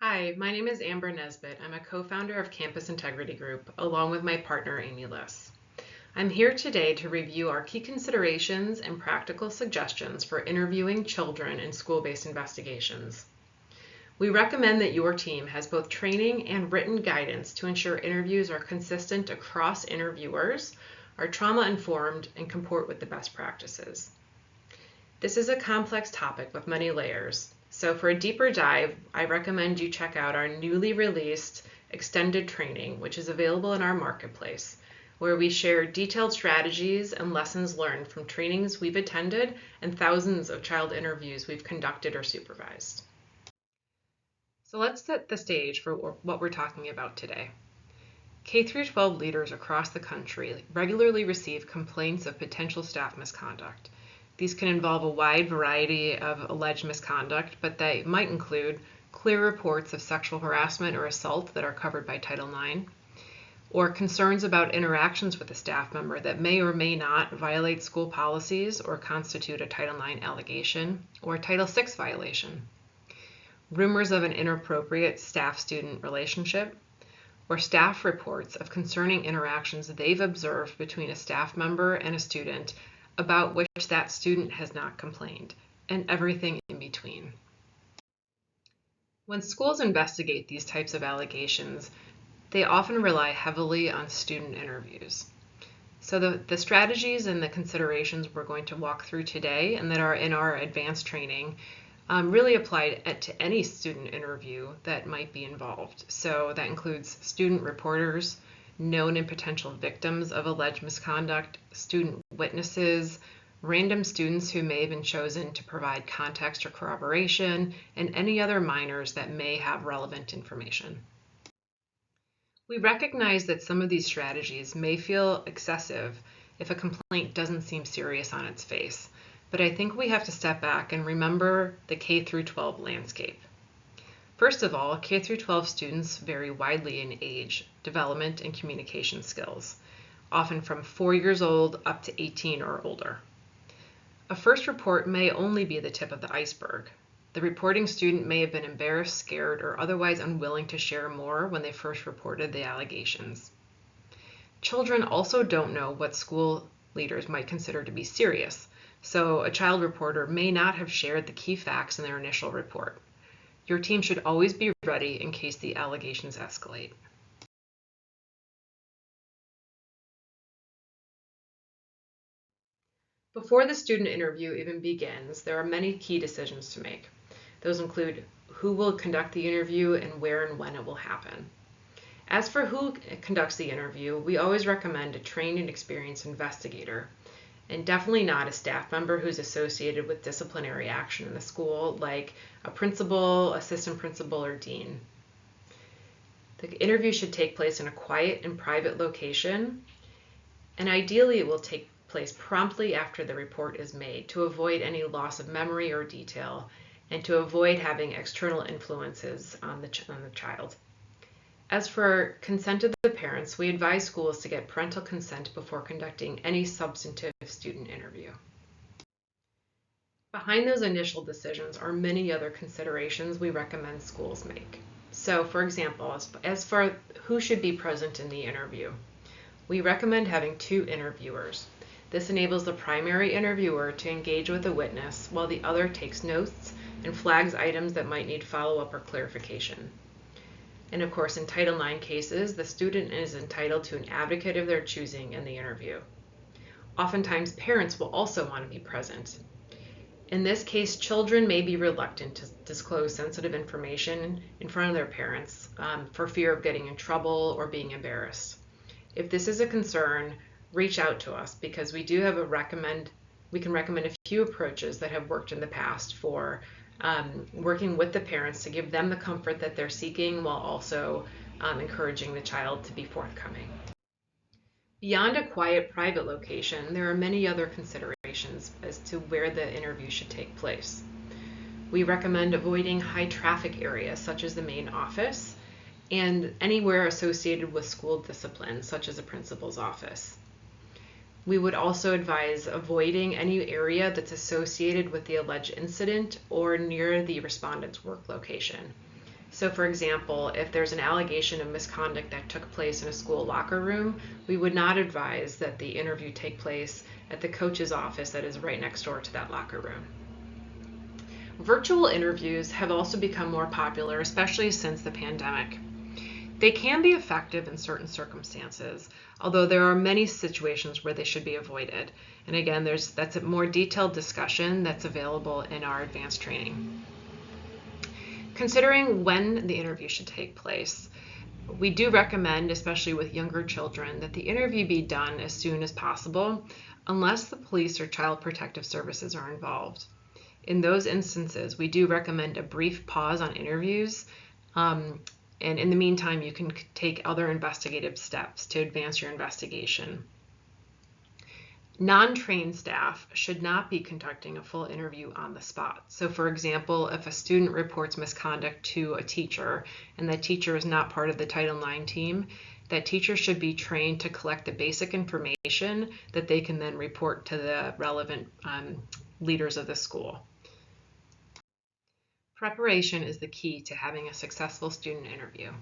Hi, my name is Amber Nesbitt. I'm a co-founder of Campus Integrity Group, along with my partner, Amy Liss. I'm here today to review our key considerations and practical suggestions for interviewing children in school-based investigations. We recommend that your team has both training and written guidance to ensure interviews are consistent across interviewers, are trauma-informed, and comport with the best practices. This is a complex topic with many layers. So for a deeper dive, I recommend you check out our newly released extended training, which is available in our marketplace, where we share detailed strategies and lessons learned from trainings we've attended and thousands of child interviews we've conducted or supervised. So let's set the stage for what we're talking about today. K-12 leaders across the country regularly receive complaints of potential staff misconduct. These can involve a wide variety of alleged misconduct, but they might include clear reports of sexual harassment or assault that are covered by Title IX, or concerns about interactions with a staff member that may or may not violate school policies or constitute a Title IX allegation or a Title VI violation, rumors of an inappropriate staff-student relationship, or staff reports of concerning interactions they've observed between a staff member and a student about which that student has not complained, and everything in between. When schools investigate these types of allegations, they often rely heavily on student interviews. So the strategies and the considerations we're going to walk through today and that are in our advanced training really apply to any student interview that might be involved. So that includes student reporters, known and potential victims of alleged misconduct, student witnesses, random students who may have been chosen to provide context or corroboration, and any other minors that may have relevant information. We recognize that some of these strategies may feel excessive if a complaint doesn't seem serious on its face, but I think we have to step back and remember the K-12 landscape. First of all, K-12 students vary widely in age, development, and communication skills, often from 4 years old up to 18 or older. A first report may only be the tip of the iceberg. The reporting student may have been embarrassed, scared, or otherwise unwilling to share more when they first reported the allegations. Children also don't know what school leaders might consider to be serious, so a child reporter may not have shared the key facts in their initial report. Your team should always be ready in case the allegations escalate. Before the student interview even begins, there are many key decisions to make. Those include who will conduct the interview and where and when it will happen. As for who conducts the interview, we always recommend a trained and experienced investigator, and definitely not a staff member who's associated with disciplinary action in the school, like a principal, assistant principal, or dean. The interview should take place in a quiet and private location, and ideally it will take place promptly after the report is made to avoid any loss of memory or detail and to avoid having external influences on the child. As for consent of the parents, we advise schools to get parental consent before conducting any substantive student interview. Behind those initial decisions are many other considerations we recommend schools make. So, for example, as for who should be present in the interview, we recommend having 2 interviewers. This enables the primary interviewer to engage with the witness while the other takes notes and flags items that might need follow-up or clarification. And of course, in Title IX cases, the student is entitled to an advocate of their choosing in the interview. Oftentimes, parents will also want to be present. In this case, children may be reluctant to disclose sensitive information in front of their parents for fear of getting in trouble or being embarrassed. If this is a concern, reach out to us because we do have we can recommend a few approaches that have worked in the past for working with the parents to give them the comfort that they're seeking while also encouraging the child to be forthcoming. Beyond a quiet private location, there are many other considerations as to where the interview should take place. We recommend avoiding high traffic areas such as the main office and anywhere associated with school discipline such as a principal's office. We would also advise avoiding any area that's associated with the alleged incident or near the respondent's work location. So for example, if there's an allegation of misconduct that took place in a school locker room, we would not advise that the interview take place at the coach's office that is right next door to that locker room. Virtual interviews have also become more popular, especially since the pandemic. They can be effective in certain circumstances, although there are many situations where they should be avoided. And again, that's a more detailed discussion that's available in our advanced training. Considering when the interview should take place, we do recommend, especially with younger children, that the interview be done as soon as possible, unless the police or child protective services are involved. In those instances, we do recommend a brief pause on interviews, and in the meantime, you can take other investigative steps to advance your investigation. Non-trained staff should not be conducting a full interview on the spot. So for example, if a student reports misconduct to a teacher and that teacher is not part of the Title IX team, that teacher should be trained to collect the basic information that they can then report to the relevant leaders of the school. Preparation is the key to having a successful student interview.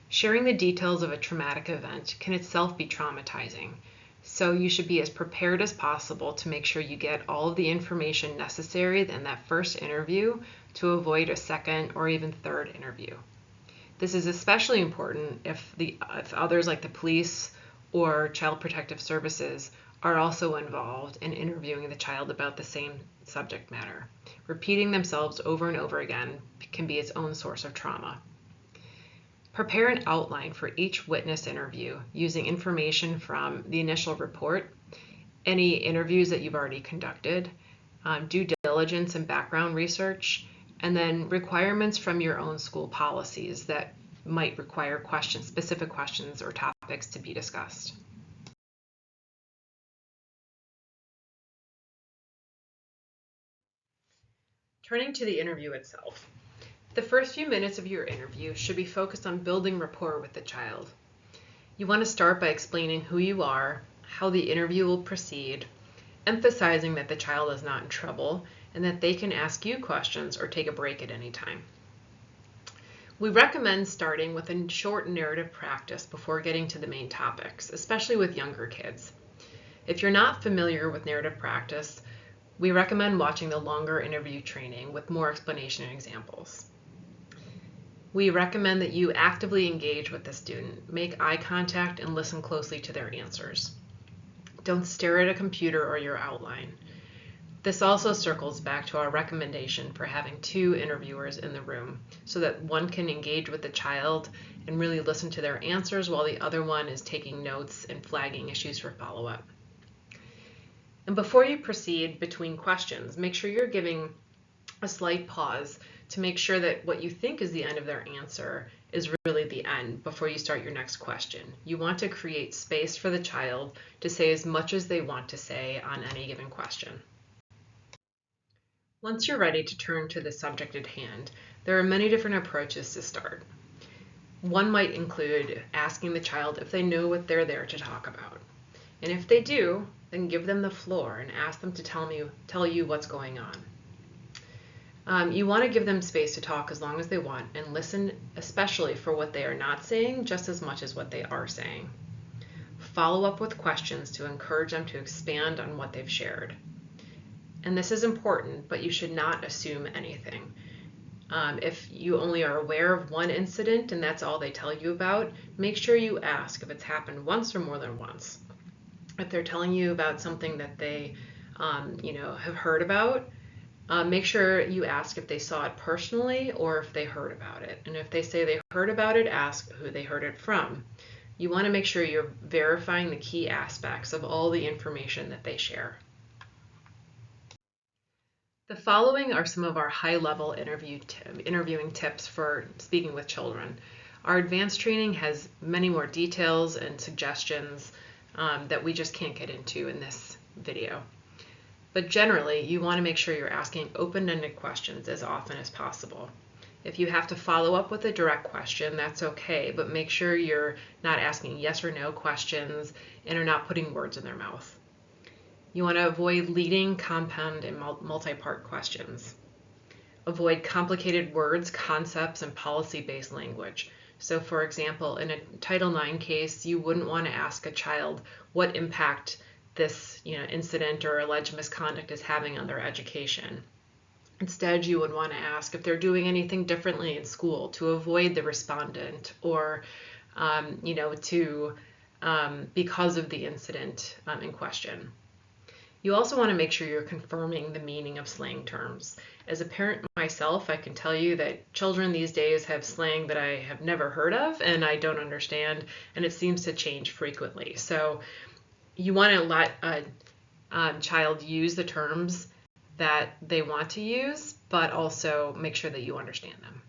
Sharing the details of a traumatic event can itself be traumatizing, so you should be as prepared as possible to make sure you get all of the information necessary in that first interview to avoid a second or even third interview. This is especially important if others like the police or child protective services are also involved in interviewing the child about the same subject matter. Repeating themselves over and over again can be its own source of trauma. Prepare an outline for each witness interview using information from the initial report, any interviews that you've already conducted, due diligence and background research, and then requirements from your own school policies that might require specific questions or topics to be discussed. Turning to the interview itself. The first few minutes of your interview should be focused on building rapport with the child. You want to start by explaining who you are, how the interview will proceed, emphasizing that the child is not in trouble and that they can ask you questions or take a break at any time. We recommend starting with a short narrative practice before getting to the main topics, especially with younger kids. If you're not familiar with narrative practice, we recommend watching the longer interview training with more explanation and examples. We recommend that you actively engage with the student, make eye contact, and listen closely to their answers. Don't stare at a computer or your outline. This also circles back to our recommendation for having 2 interviewers in the room so that one can engage with the child and really listen to their answers while the other one is taking notes and flagging issues for follow-up. And before you proceed between questions, make sure you're giving a slight pause to make sure that what you think is the end of their answer is really the end before you start your next question. You want to create space for the child to say as much as they want to say on any given question. Once you're ready to turn to the subject at hand, there are many different approaches to start. One might include asking the child if they know what they're there to talk about. And if they do, then give them the floor and ask them to tell you what's going on. You want to give them space to talk as long as they want and listen especially for what they are not saying just as much as what they are saying. Follow up with questions to encourage them to expand on what they've shared. And this is important, but you should not assume anything. If you only are aware of one incident and that's all they tell you about, make sure you ask if it's happened once or more than once. If they're telling you about something that they have heard about, make sure you ask if they saw it personally or if they heard about it. And if they say they heard about it, ask who they heard it from. You want to make sure you're verifying the key aspects of all the information that they share. The following are some of our high-level interviewing tips for speaking with children. Our advanced training has many more details and suggestions that we just can't get into in this video. But generally, you want to make sure you're asking open-ended questions as often as possible. If you have to follow up with a direct question, that's okay, but make sure you're not asking yes or no questions and are not putting words in their mouth. You want to avoid leading, compound, and multi-part questions. Avoid complicated words, concepts, and policy-based language. So for example, in a Title IX case, you wouldn't want to ask a child what impact this incident or alleged misconduct is having on their education. Instead, you would want to ask if they're doing anything differently in school to avoid the respondent or, because of the incident in question. You also want to make sure you're confirming the meaning of slang terms. As a parent myself, I can tell you that children these days have slang that I have never heard of and I don't understand, and it seems to change frequently. So you want to let a child use the terms that they want to use, but also make sure that you understand them.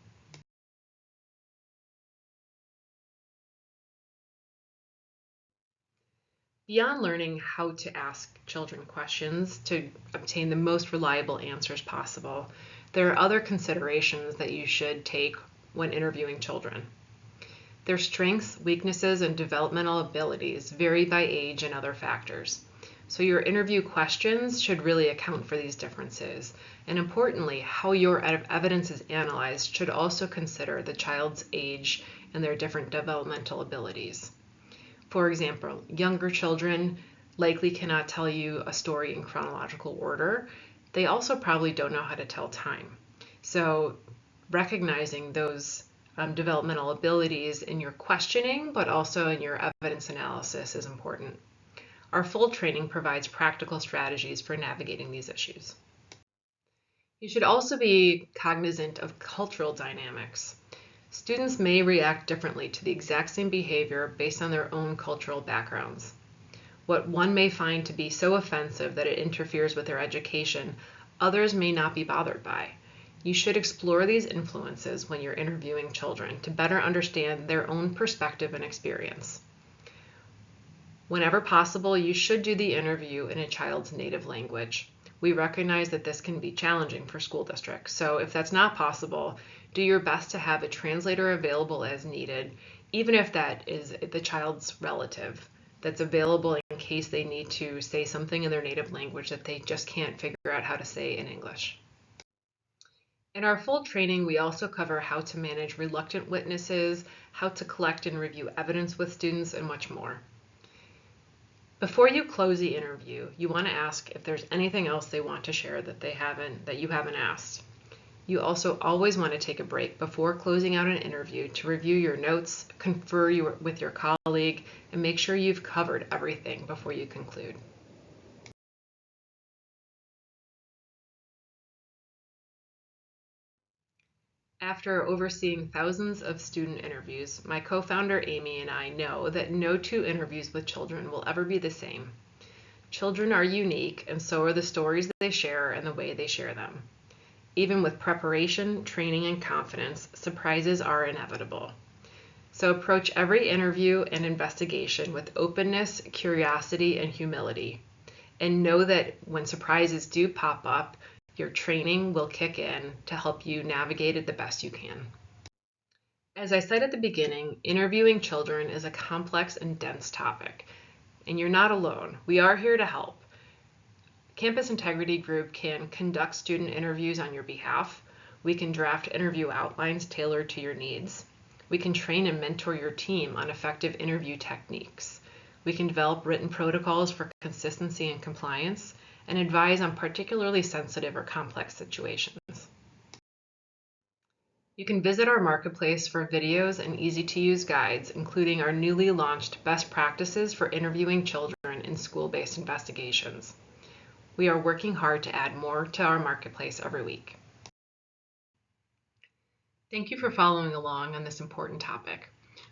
Beyond learning how to ask children questions to obtain the most reliable answers possible, there are other considerations that you should take when interviewing children. Their strengths, weaknesses, and developmental abilities vary by age and other factors. So your interview questions should really account for these differences. And importantly, how your evidence is analyzed should also consider the child's age and their different developmental abilities. For example, younger children likely cannot tell you a story in chronological order. They also probably don't know how to tell time. So recognizing those developmental abilities in your questioning, but also in your evidence analysis is important. Our full training provides practical strategies for navigating these issues. You should also be cognizant of cultural dynamics. Students may react differently to the exact same behavior based on their own cultural backgrounds. What one may find to be so offensive that it interferes with their education, others may not be bothered by. You should explore these influences when you're interviewing children to better understand their own perspective and experience. Whenever possible, you should do the interview in a child's native language. We recognize that this can be challenging for school districts, so if that's not possible, do your best to have a translator available as needed, even if that is the child's relative that's available in case they need to say something in their native language that they just can't figure out how to say in English. In our full training, we also cover how to manage reluctant witnesses, how to collect and review evidence with students, and much more. Before you close the interview, you want to ask if there's anything else they want to share that you haven't asked. You also always want to take a break before closing out an interview to review your notes, confer with your colleague, and make sure you've covered everything before you conclude. After overseeing thousands of student interviews, my co-founder Amy and I know that no two interviews with children will ever be the same. Children are unique, and so are the stories they share and the way they share them. Even with preparation, training, and confidence, surprises are inevitable. So approach every interview and investigation with openness, curiosity, and humility. And know that when surprises do pop up, your training will kick in to help you navigate it the best you can. As I said at the beginning, interviewing children is a complex and dense topic, and you're not alone. We are here to help. Campus Integrity Group can conduct student interviews on your behalf. We can draft interview outlines tailored to your needs. We can train and mentor your team on effective interview techniques. We can develop written protocols for consistency and compliance, and advise on particularly sensitive or complex situations. You can visit our marketplace for videos and easy-to-use guides, including our newly launched Best Practices for Interviewing Children in School-Based Investigations. We are working hard to add more to our marketplace every week. Thank you for following along on this important topic.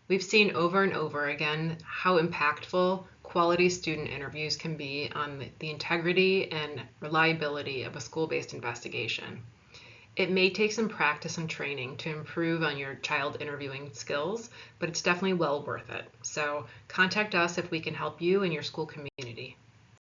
We've seen over and over again how impactful quality student interviews can be on the integrity and reliability of a school-based investigation. It may take some practice and training to improve on your child interviewing skills, but it's definitely well worth it. So contact us if we can help you and your school community.